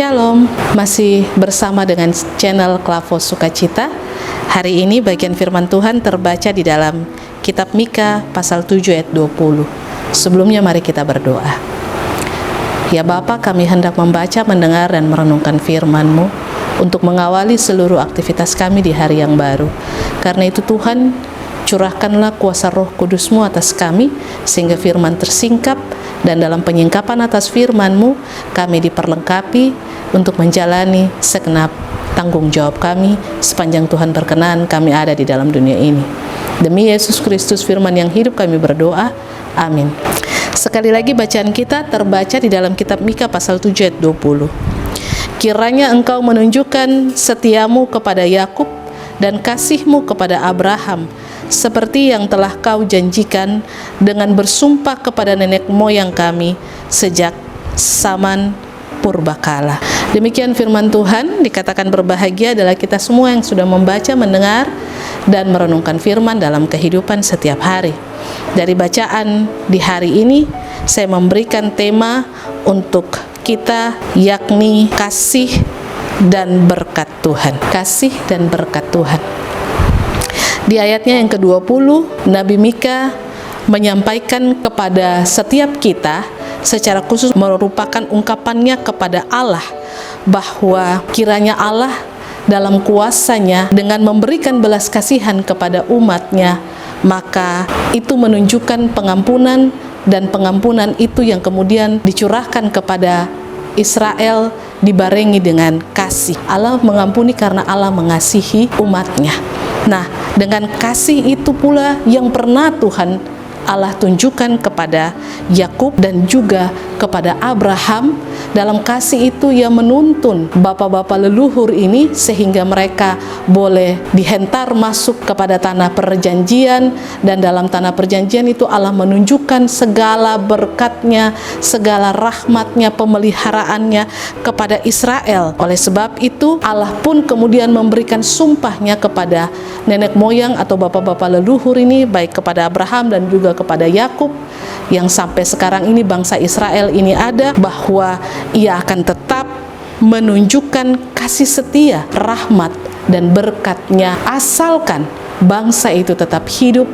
Shalom, masih bersama dengan channel Klavo Sukacita. Hari ini bagian firman Tuhan terbaca di dalam kitab Mika pasal 7 ayat 20. Sebelumnya mari kita berdoa. Ya Bapa, kami hendak membaca, mendengar, dan merenungkan firman-Mu untuk mengawali seluruh aktivitas kami di hari yang baru. Karena itu Tuhan, curahkanlah kuasa Roh Kudus-Mu atas kami, sehingga firman tersingkap, dan dalam penyingkapan atas firman-Mu, kami diperlengkapi untuk menjalani segenap tanggung jawab kami sepanjang Tuhan berkenan kami ada di dalam dunia ini. Demi Yesus Kristus firman yang hidup kami berdoa, amin. Sekali lagi bacaan kita terbaca di dalam kitab Mika pasal 7 ayat 20. Kiranya engkau menunjukkan setiamu kepada Yakub dan kasih-Mu kepada Abraham, seperti yang telah kau janjikan dengan bersumpah kepada nenek moyang kami sejak zaman purbakala. Demikian firman Tuhan. Dikatakan berbahagia adalah kita semua yang sudah membaca, mendengar, dan merenungkan firman dalam kehidupan setiap hari. Dari bacaan di hari ini, saya memberikan tema untuk kita, yakni kasih dan berkat Tuhan. Kasih dan berkat Tuhan. Di ayatnya yang ke-20, Nabi Mika menyampaikan kepada setiap kita, secara khusus merupakan ungkapannya kepada Allah, bahwa kiranya Allah dalam kuasa-Nya dengan memberikan belas kasihan kepada umat-Nya, maka itu menunjukkan pengampunan, dan pengampunan itu yang kemudian dicurahkan kepada Israel dibarengi dengan kasih. Allah mengampuni karena Allah mengasihi umat-Nya. Nah, dengan kasih itu pula yang pernah Tuhan Allah tunjukkan kepada Yakub dan juga kepada Abraham. Dalam kasih itu Ia menuntun bapak-bapak leluhur ini sehingga mereka boleh dihentar masuk kepada tanah perjanjian, dan dalam tanah perjanjian itu Allah menunjukkan segala berkat-Nya, segala rahmat-Nya, pemeliharaannya kepada Israel. Oleh sebab itu Allah pun kemudian memberikan sumpah-Nya kepada nenek moyang atau bapak-bapak leluhur ini, baik kepada Abraham dan juga kepada Yakub, yang sampai sekarang ini bangsa Israel ini ada, bahwa Ia akan tetap menunjukkan kasih setia, rahmat, dan berkat-Nya asalkan bangsa itu tetap hidup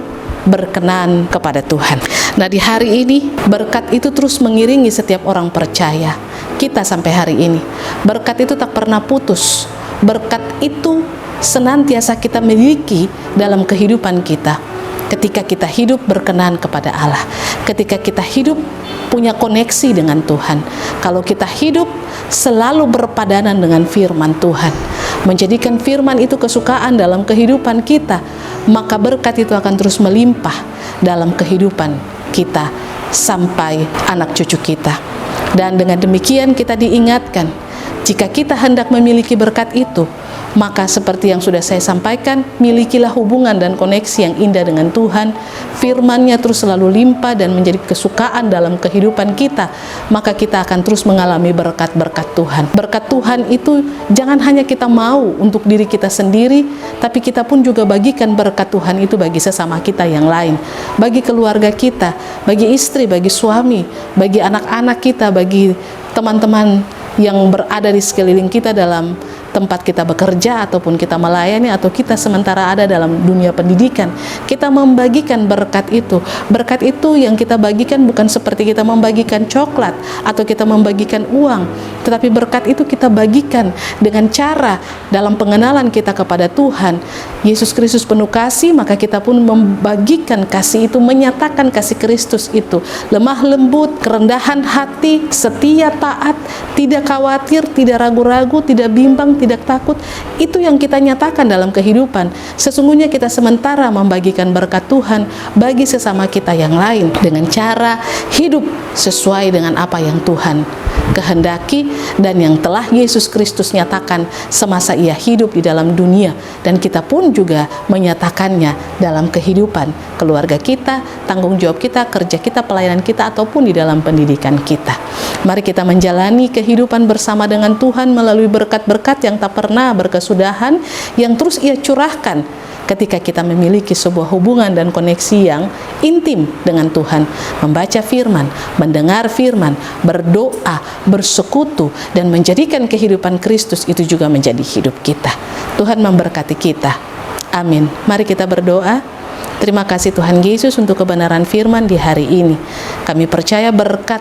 berkenan kepada Tuhan. Nah, di hari ini berkat itu terus mengiringi setiap orang percaya kita sampai hari ini. Berkat itu tak pernah putus. Berkat itu senantiasa kita miliki dalam kehidupan kita. Ketika kita hidup berkenan kepada Allah, ketika kita hidup punya koneksi dengan Tuhan, kalau kita hidup selalu berpadanan dengan firman Tuhan, menjadikan firman itu kesukaan dalam kehidupan kita, maka berkat itu akan terus melimpah dalam kehidupan kita sampai anak cucu kita. Dan dengan demikian kita diingatkan, jika kita hendak memiliki berkat itu, maka seperti yang sudah saya sampaikan, milikilah hubungan dan koneksi yang indah dengan Tuhan. Firman-Nya terus selalu limpah dan menjadi kesukaan dalam kehidupan kita, maka kita akan terus mengalami berkat-berkat Tuhan. Berkat Tuhan itu jangan hanya kita mau untuk diri kita sendiri, tapi kita pun juga bagikan berkat Tuhan itu bagi sesama kita yang lain, bagi keluarga kita, bagi istri, bagi suami, bagi anak-anak kita, bagi teman-teman yang berada di sekeliling kita dalam tempat kita bekerja ataupun kita melayani, atau kita sementara ada dalam dunia pendidikan. Kita membagikan berkat itu. Berkat itu yang kita bagikan bukan seperti kita membagikan coklat atau kita membagikan uang, tetapi berkat itu kita bagikan dengan cara dalam pengenalan kita kepada Tuhan Yesus Kristus penuh kasih, maka kita pun membagikan kasih itu, menyatakan kasih Kristus itu, lemah lembut, kerendahan hati, setia, taat, tidak khawatir, tidak ragu-ragu, tidak bimbang, tidak takut. Itu yang kita nyatakan dalam kehidupan. Sesungguhnya kita sementara membagikan berkat Tuhan bagi sesama kita yang lain dengan cara hidup sesuai dengan apa yang Tuhan kehendaki dan yang telah Yesus Kristus nyatakan semasa Ia hidup di dalam dunia, dan kita pun juga menyatakannya dalam kehidupan keluarga kita, tanggung jawab kita, kerja kita, pelayanan kita, ataupun di dalam pendidikan kita. Mari kita menjalani kehidupan bersama dengan Tuhan melalui berkat-berkat yang yang tak pernah berkesudahan yang terus Ia curahkan ketika kita memiliki sebuah hubungan dan koneksi yang intim dengan Tuhan, membaca firman, mendengar firman, berdoa, bersekutu, dan menjadikan kehidupan Kristus itu juga menjadi hidup kita. Tuhan memberkati kita. Amin. Mari kita berdoa. Terima kasih Tuhan Yesus untuk kebenaran firman di hari ini. Kami percaya berkat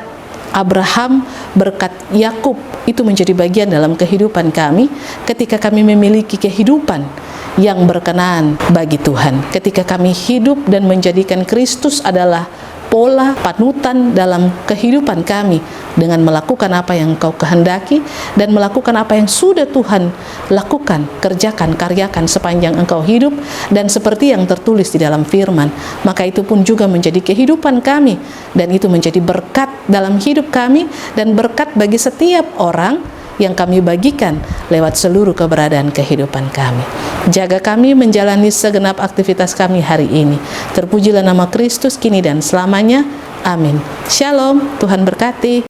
Abraham, berkat Yakub itu menjadi bagian dalam kehidupan kami ketika kami memiliki kehidupan yang berkenan bagi Tuhan. Ketika kami hidup dan menjadikan Kristus adalah pola panutan dalam kehidupan kami dengan melakukan apa yang Engkau kehendaki dan melakukan apa yang sudah Tuhan lakukan, kerjakan, karyakan sepanjang Engkau hidup dan seperti yang tertulis di dalam firman, maka itu pun juga menjadi kehidupan kami dan itu menjadi berkat dalam hidup kami dan berkat bagi setiap orang yang kami bagikan lewat seluruh keberadaan kehidupan kami. Jaga kami menjalani segenap aktivitas kami hari ini. Terpujilah nama Kristus kini dan selamanya. Amin. Shalom, Tuhan berkati.